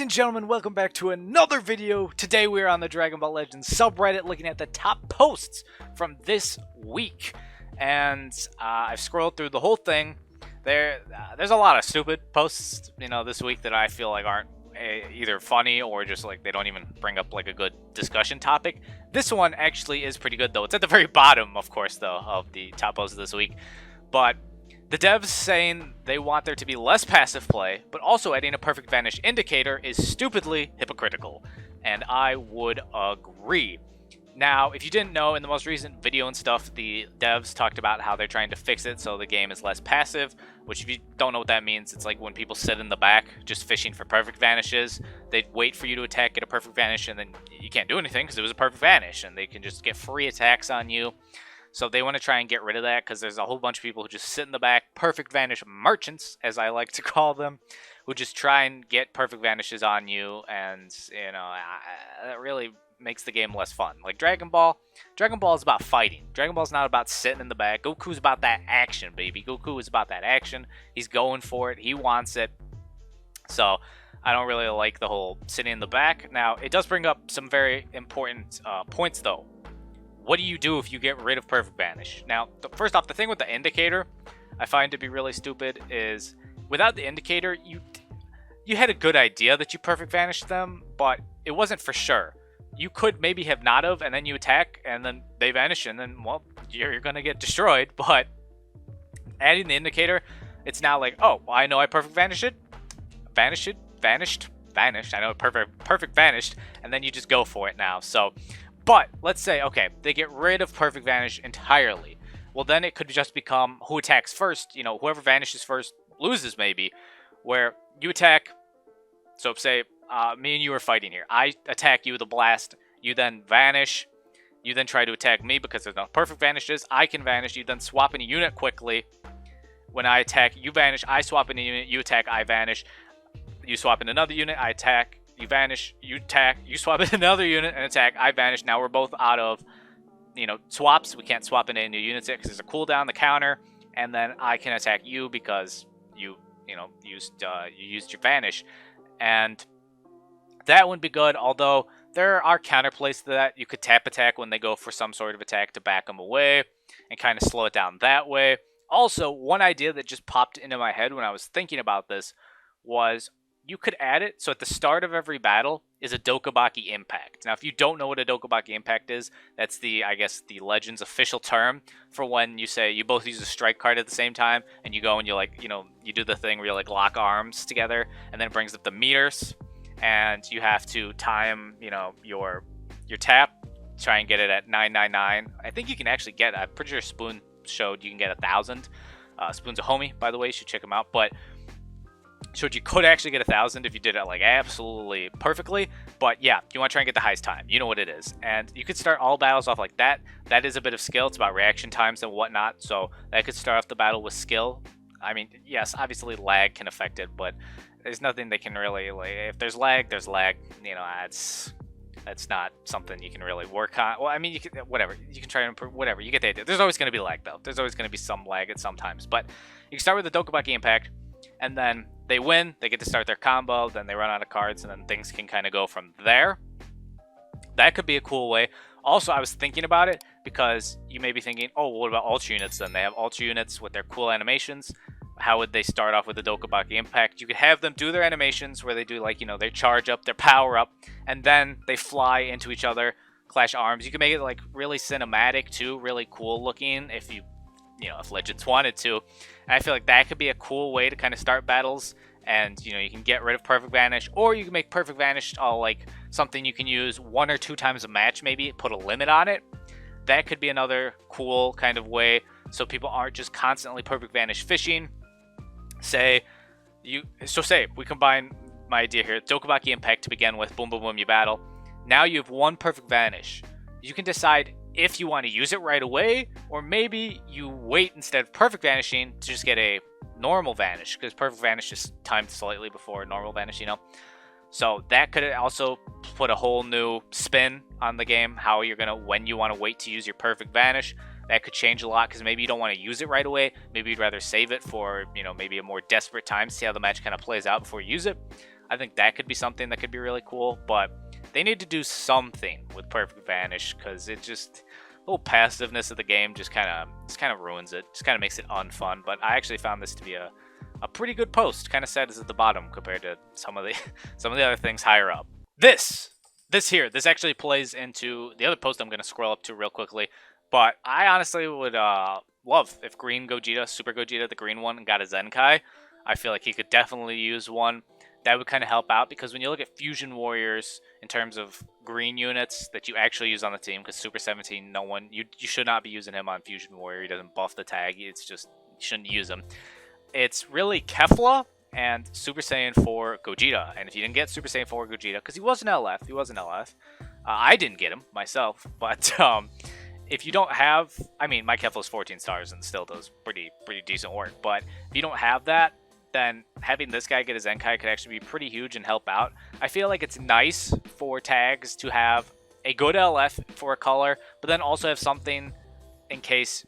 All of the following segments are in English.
Ladies and gentlemen, welcome back to another video. Today we are on the Dragon Ball Legends subreddit looking at the top posts from this week. And I've scrolled through the whole thing. There's a lot of stupid posts, this week that I feel like aren't either funny or just like they don't even bring up like a good discussion topic. This one actually is pretty good though. It's at the very bottom, of course, though, of the top posts this week. But the devs saying they want there to be less passive play, but also adding a perfect vanish indicator is stupidly hypocritical, and I would agree. Now, if you didn't know, in the most recent video and stuff, the devs talked about how they're trying to fix it so the game is less passive, which if you don't know what that means, it's like when people sit in the back just fishing for perfect vanishes. They'd wait for you to attack, get a perfect vanish, and then you can't do anything because it was a perfect vanish, and they can just get free attacks on you. So they want to try and get rid of that because there's a whole bunch of people who just sit in the back, perfect vanish merchants, as I like to call them, who just try and get perfect vanishes on you, and, that really makes the game less fun. Like Dragon Ball is about fighting. Dragon Ball's not about sitting in the back. Goku's about that action, baby. Goku is about that action. He's going for it. He wants it. So I don't really like the whole sitting in the back. Now, it does bring up some very important points, though. What do you do if you get rid of perfect vanish? Now, first off, the thing with the indicator I find to be really stupid is without the indicator, you had a good idea that you perfect vanished them, but it wasn't for sure. You could maybe have not have, and then you attack, and then they vanish, and then, well, you're going to get destroyed. But adding the indicator, it's now like, oh, well, I know I perfect vanished. I know perfect vanished, and then you just go for it now. So, but let's say, okay, they get rid of perfect vanish entirely. Well, then it could just become who attacks first. Whoever vanishes first loses, maybe. Where you attack, so say me and you are fighting here. I attack you with a blast. You then vanish. You then try to attack me because there's no perfect vanishes. I can vanish. You then swap in a unit quickly. When I attack, you vanish. I swap in a unit. You attack. I vanish. You swap in another unit. I attack. You vanish, you attack, you swap in another unit and attack, I vanish. Now we're both out of, swaps. We can't swap in any new units yet because there's a cooldown, the counter, and then I can attack you because you used your vanish. And that wouldn't be good, although there are counterplays to that. You could tap attack when they go for some sort of attack to back them away and kind of slow it down that way. Also, one idea that just popped into my head when I was thinking about this was you could add it so at the start of every battle is a Dokubaki impact. Now, if you don't know what a Dokubaki impact is, that's the Legends official term for when you say you both use a strike card at the same time and you go and you do the thing where you lock arms together and then it brings up the meters and you have to time, your tap, try and get it at 999. I think you can actually get, I'm pretty sure Spoon showed you can get 1,000. Spoon's a homie, by the way, you should check him out, but showed you could actually get 1,000 if you did it absolutely perfectly. But yeah, you want to try and get the highest time. You know what it is. And you could start all battles off like that. That is a bit of skill. It's about reaction times and whatnot. So that could start off the battle with skill. I mean, yes, obviously lag can affect it, but there's nothing they can really, if there's lag, there's lag. That's not something you can really work on. Well, I mean, you can, whatever. You can try and improve, whatever. You get the idea. There's always going to be lag, though. There's always going to be some lag at some times. But you can start with the Dokubaki impact, and then they win, they get to start their combo, then they run out of cards, and then things can kind of go from there. That could be a cool way. Also, I was thinking about it because you may be thinking, oh, well, what about Ultra units then? They have Ultra units with their cool animations. How would they start off with the Dokubaki impact? You could have them do their animations where they do their charge up, their power up, and then they fly into each other, clash arms. You can make it really cinematic too, really cool looking if if Legends wanted to. And I feel like that could be a cool way to kind of start battles. And, you can get rid of Perfect Vanish, or you can make Perfect Vanish something you can use 1 or 2 times a match, maybe put a limit on it. That could be another cool kind of way so people aren't just constantly Perfect Vanish fishing. Say we combine my idea here, Dokubaki Impact to begin with, boom, boom, boom, you battle. Now you have 1 Perfect Vanish. You can decide if you want to use it right away, or maybe you wait instead of perfect vanishing to just get a normal vanish, because perfect vanish is timed slightly before normal vanish, So that could also put a whole new spin on the game, when you want to wait to use your perfect vanish. That could change a lot, because maybe you don't want to use it right away. Maybe you'd rather save it for, maybe a more desperate time, see how the match kind of plays out before you use it. I think that could be something that could be really cool, but they need to do something with Perfect Vanish, because it just, the whole passiveness of the game just kind of ruins it, just kind of makes it unfun. But I actually found this to be a pretty good post. Kind of sad it's at the bottom compared to some of the other things higher up. This actually plays into the other post I'm going to scroll up to real quickly, but I honestly would love if Green Gogeta, Super Gogeta, the green one, got a Zenkai. I feel like he could definitely use one. That would kind of help out, because when you look at Fusion Warriors in terms of green units that you actually use on the team, because Super 17, you should not be using him on Fusion Warrior. He doesn't buff the tag. It's just, you shouldn't use him. It's really Kefla and Super Saiyan 4 Gogeta. And if you didn't get Super Saiyan 4 Gogeta, because he was an LF, I didn't get him myself, but if you don't have, I mean, my Kefla's 14 stars and still does pretty decent work, but if you don't have that, then having this guy get a Zenkai could actually be pretty huge and help out. I feel like it's nice for tags to have a good LF for a color, but then also have something in case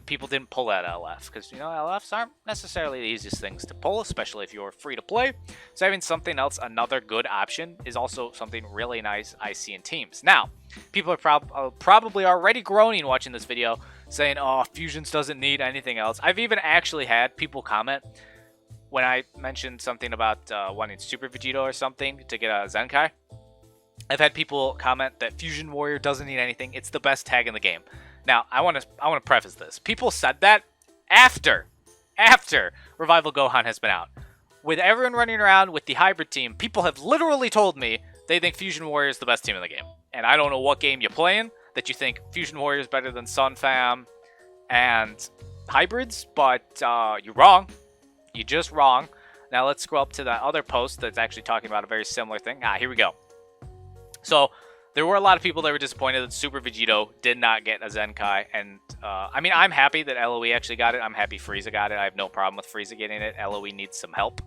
people didn't pull that LF, because, you know, LFs aren't necessarily the easiest things to pull, especially if you're free to play. So having something else, another good option, is also something really nice I see in teams. Now, people are probably already groaning watching this video, saying, oh, Fusions doesn't need anything else. I've even actually had people comment when I mentioned something about wanting Super Vegito or something to get a Zenkai. I've had people comment that Fusion Warrior doesn't need anything. It's the best tag in the game. Now, I want to preface this. People said that after Revival Gohan has been out. With everyone running around with the hybrid team, people have literally told me they think Fusion Warrior is the best team in the game. And I don't know what game you're playing that you think Fusion Warrior is better than Sun Fam and hybrids, but you're wrong. You're just wrong. Now let's scroll up to that other post that's actually talking about a very similar thing. Here we go. So there were a lot of people that were disappointed that Super Vegito did not get a Zenkai. And I mean, I'm happy that LOE actually got it. I'm happy Frieza got it. I have no problem with Frieza getting it. LOE needs some help.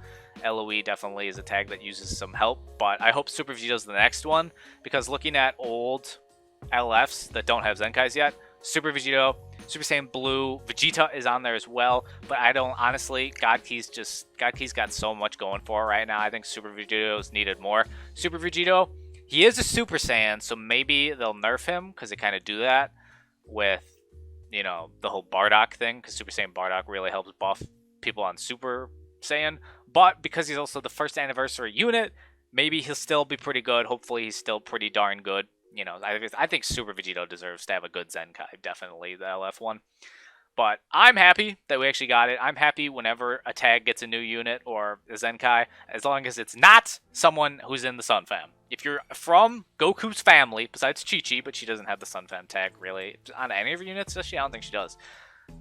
LOE definitely is a tag that uses some help. But I hope Super Vegito's the next one, because looking at old LFs that don't have Zenkais yet, Super Vegito, Super Saiyan Blue, Vegeta is on there as well, but I don't, honestly, God Key's got so much going for it right now. I think Super Vegito's needed more. Super Vegito, he is a Super Saiyan, so maybe they'll nerf him, because they kind of do that with, you know, the whole Bardock thing, because Super Saiyan Bardock really helps buff people on Super Saiyan, but because he's also the first anniversary unit, maybe he'll still be pretty good. Hopefully he's still pretty darn good. You know, I think Super Vegito deserves to have a good Zenkai, definitely, the LF one. But I'm happy that we actually got it. I'm happy whenever a tag gets a new unit or a Zenkai, as long as it's not someone who's in the Sun Fam. If you're from Goku's family, besides Chi-Chi, but she doesn't have the Sun Fam tag, really, on any of her units, does she? I don't think she does.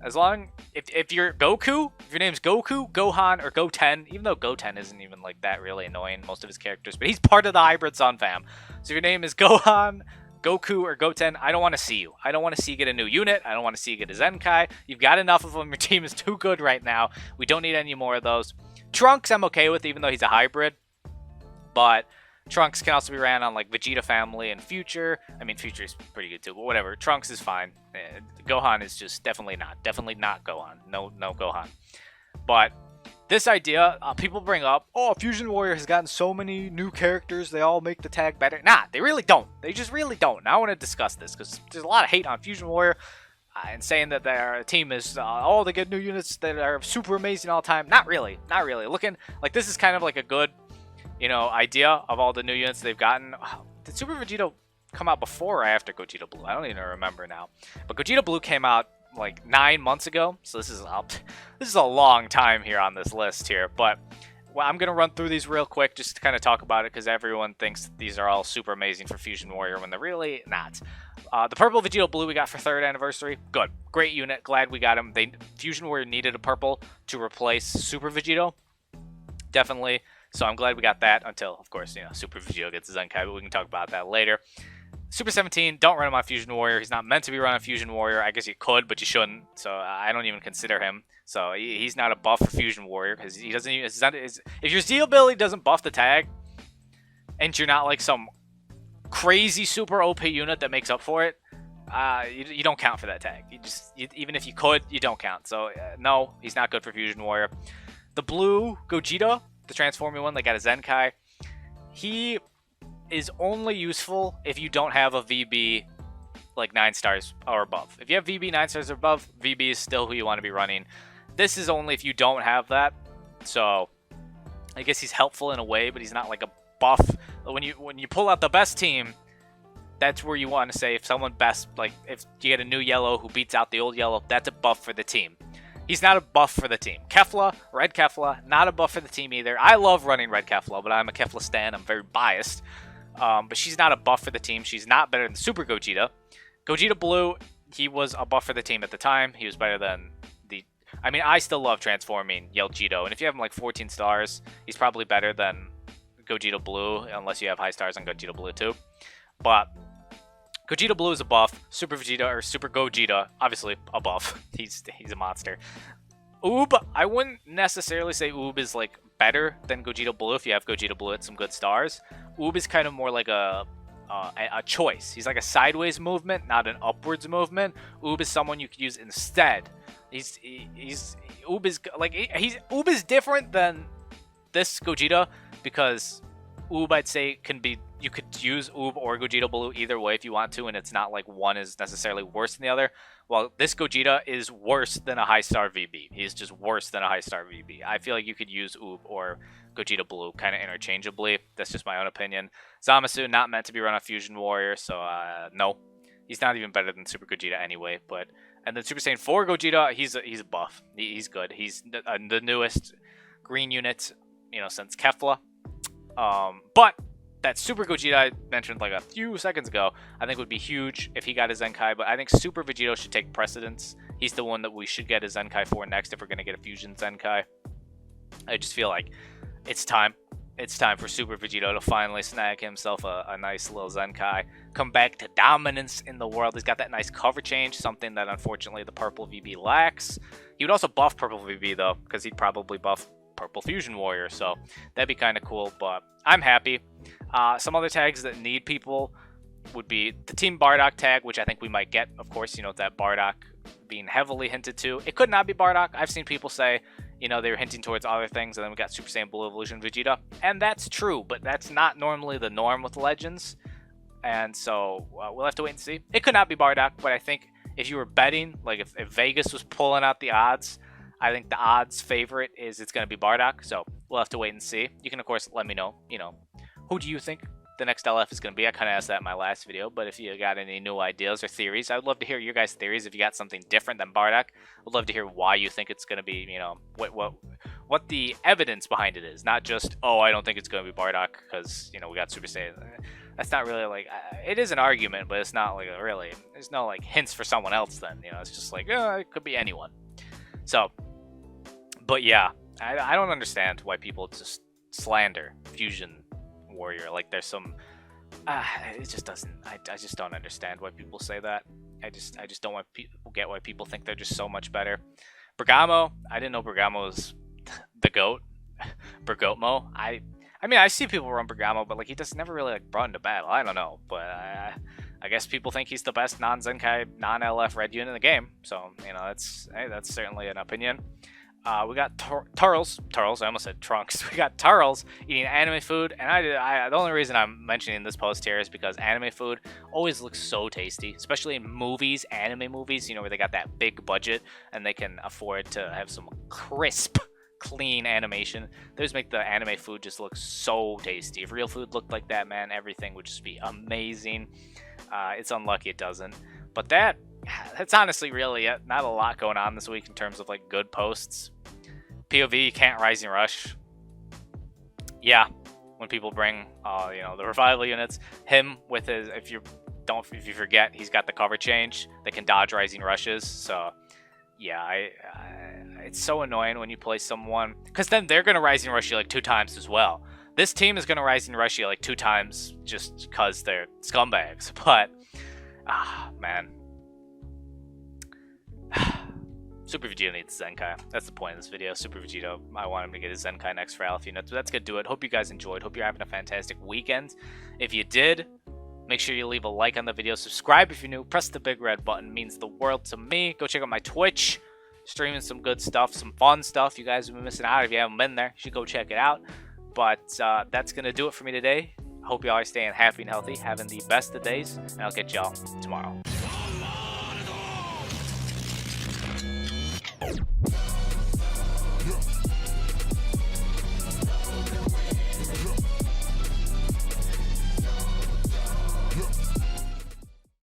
As long, if you're Goku, if your name's Goku, Gohan, or Goten, even though Goten isn't even like that really annoying, most of his characters, but he's part of the hybrid Sun Fam. So if your name is Gohan, Goku, or Goten, I don't want to see you. I don't want to see you get a new unit. I don't want to see you get a Zenkai. You've got enough of them. Your team is too good right now. We don't need any more of those. Trunks I'm okay with, even though he's a hybrid. But Trunks can also be ran on like Vegeta family and Future. I mean, Future is pretty good too, but whatever. Trunks is fine. Gohan is just definitely not Gohan. No Gohan. But this idea, people bring up, oh, Fusion Warrior has gotten so many new characters, they all make the tag better. Nah, they really don't. They just really don't. Now I want to discuss this, because there's a lot of hate on Fusion Warrior, and saying that their team is, oh, they get new units that are super amazing all the time. Not really. Not really. Looking like this is kind of like a good, you know, idea of all the new units they've gotten. Did Super Vegito come out before or after Gogeta Blue? I don't even remember now. But Gogeta Blue came out like 9 months ago, so this is a long time here on this list here. But well, I'm gonna run through these real quick just to kind of talk about it, because everyone thinks these are all super amazing for Fusion Warrior when they're really not. The purple Vegito Blue we got for 3rd anniversary, good, great unit, glad we got him. Fusion Warrior needed a purple to replace Super Vegito, definitely. So I'm glad we got that, until, of course, you know, Super Vegito gets a Zenkai, but we can talk about that later. Super 17, don't run him on Fusion Warrior. He's not meant to be run on Fusion Warrior. I guess you could, but you shouldn't. So I don't even consider him. So he's not a buff for Fusion Warrior, because he doesn't even, if your Z ability doesn't buff the tag, and you're not like some crazy super OP unit that makes up for it, you don't count for that tag. Even if you could, you don't count. So no, he's not good for Fusion Warrior. The blue Gogeta, the transforming one, they got a Zenkai. he is only useful if you don't have a VB like 9 stars or above. If you have VB 9 stars or above, VB is still who you want to be running. This is only if you don't have that. So I guess he's helpful in a way, but he's not like a buff. When you pull out the best team, that's where you want to say if someone best, like if you get a new yellow who beats out the old yellow, that's a buff for the team. He's not a buff for the team. Kefla, Red Kefla, not a buff for the team either. I love running Red Kefla, but I'm a Kefla stan. I'm very biased. But she's not a buff for the team. She's not better than Super Gogeta. Gogeta Blue, he was a buff for the team at the time. He was better than the... I mean, I still love transforming Yelgeto. And if you have him like 14 stars, he's probably better than Gogeta Blue, unless you have high stars on Gogeta Blue too. But Gogeta Blue is a buff. Super Vegeta or Super Gogeta, obviously a buff. He's a monster. Oob, I wouldn't necessarily say Oob is like better than Gogeta Blue if you have Gogeta Blue at some good stars. Oob is kind of more like a choice. He's like a sideways movement, not an upwards movement. Oob is someone you could use instead. Oob is different than this Gogeta because Oob, I'd say, you could use Oob or Gogeta Blue either way if you want to, and it's not like one is necessarily worse than the other. Well, this Gogeta is worse than a high star VB. He's just worse than a high star VB. I feel like you could use Oob or Gogeta Blue kind of interchangeably. That's just my own opinion. Zamasu, not meant to be run on Fusion Warrior, so no. He's not even better than Super Gogeta anyway. And then Super Saiyan 4 Gogeta, he's a buff. He's good. He's the newest green unit, since Kefla. But that Super Gogeta I mentioned like a few seconds ago, I think would be huge if he got a Zenkai, but I think Super Vegito should take precedence. He's the one that we should get a Zenkai for next if we're going to get a Fusion Zenkai. I just feel like it's time. It's time for Super Vegito to finally snag himself a nice little Zenkai. Come back to dominance in the world. He's got that nice cover change, something that unfortunately the Purple VB lacks. He would also buff Purple VB though, because he'd probably buff Purple Fusion Warrior, so that'd be kind of cool, but I'm happy. Some other tags that need people would be the Team Bardock tag, which I think we might get, of course, that Bardock being heavily hinted to. It could not be Bardock. I've seen people say, they were hinting towards other things, and then we got Super Saiyan Blue Evolution Vegeta, and that's true, but that's not normally the norm with Legends, and so we'll have to wait and see. It could not be Bardock, but I think if you were betting, like if Vegas was pulling out the odds, I think the odds favorite is it's going to be Bardock, so we'll have to wait and see. You can, of course, let me know, who do you think the next LF is going to be? I kind of asked that in my last video, but if you got any new ideas or theories, I would love to hear your guys' theories. If you got something different than Bardock, I'd love to hear why you think it's going to be, what the evidence behind it is. Not just, oh, I don't think it's going to be Bardock because, we got Super Saiyan. That's not really like, it is an argument, but it's not like really, there's no like hints for someone else then, it's just like, it could be anyone. So, but yeah, I don't understand why people just slander Fusion Warrior. Like there's some, it just doesn't. I just don't understand why people say that. I just don't want people get why people think they're just so much better. Bergamo, I didn't know Bergamo was the GOAT. Bergotmo, I mean I see people run Bergamo, but like he just never really like brought into battle. I don't know, but I guess people think he's the best non-Zenkai, non-LF red unit in the game. So that's certainly an opinion. We got Turles. I almost said Trunks. We got Turles eating anime food, and the only reason I'm mentioning this post here is because anime food always looks so tasty, especially in movies, anime movies, where they got that big budget and they can afford to have some crisp, clean animation. They just make the anime food just look so tasty. If real food looked like that, man, everything would just be amazing. It's unlucky it doesn't, but that's honestly really it. Not a lot going on this week in terms of like good posts. POV can't Rising Rush. Yeah, when people bring the revival units, him with his if you forget, he's got the cover change that can dodge Rising Rushes. So yeah, it's so annoying when you play someone because then they're gonna Rising Rush you like 2 times as well. This team is gonna Rising Rush you like 2 times just because they're scumbags. But man. Super Vegito needs Zenkai. That's the point of this video. Super Vegito, I want him to get his Zenkai next for Alpha Unit. So that's going to do it. Hope you guys enjoyed. Hope you're having a fantastic weekend. If you did, make sure you leave a like on the video. Subscribe if you're new. Press the big red button. It means the world to me. Go check out my Twitch. Streaming some good stuff, some fun stuff. You guys have been missing out. If you haven't been there, you should go check it out. But that's going to do it for me today. Hope y'all are staying happy and healthy, having the best of days, and I'll catch y'all tomorrow.